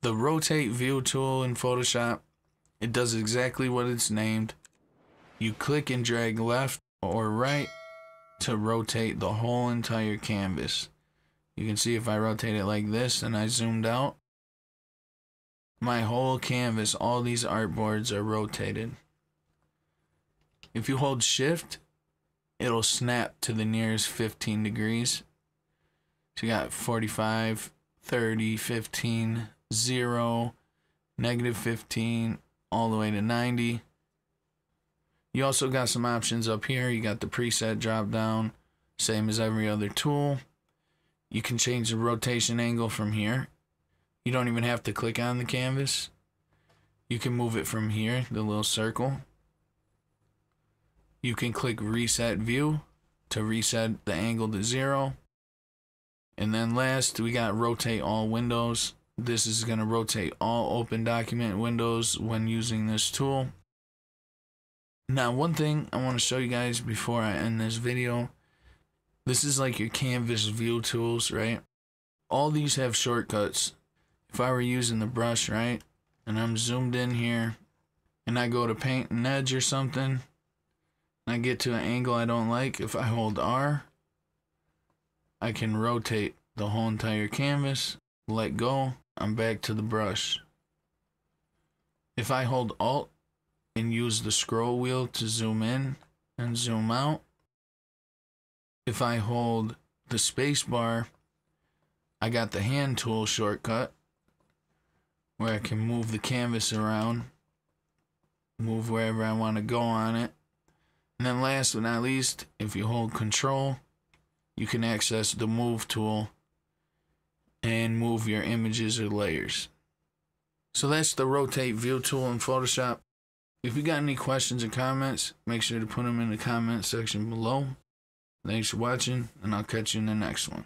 The rotate view tool in Photoshop, it does exactly what it's named. You click and drag left or right to rotate the whole entire canvas. You can see if I rotate it like this and I zoomed out, my whole canvas, all these artboards are rotated. If you hold shift, it'll snap to the nearest 15 degrees. So you got 45, 30, 15, 0, negative 15, all the way to 90. You also got some options up here. You got the preset drop down, same as every other tool. You can change the rotation angle from here. You don't even have to click on the canvas. You can move it from here, the little circle. You can click reset view to reset the angle to 0. And then last, we got rotate all windows. This is going to rotate all open document windows when using this tool. Now, one thing I want to show you guys before I end this video. This is like your canvas view tools, right? All these have shortcuts. If I were using the brush, right, and I'm zoomed in here, and I go to paint an edge or something, and I get to an angle I don't like, if I hold R, I can rotate the whole entire canvas, let go, I'm back to the brush. If I hold Alt and use the scroll wheel to zoom in and zoom out, if I hold the space bar, I got the hand tool shortcut where I can move the canvas around, move wherever I want to go on it. And then last but not least, if you hold Control, you can access the Move tool and move your images or layers. So that's the Rotate View tool in Photoshop. If you got any questions or comments, make sure to put them in the comment section below. Thanks for watching, and I'll catch you in the next one.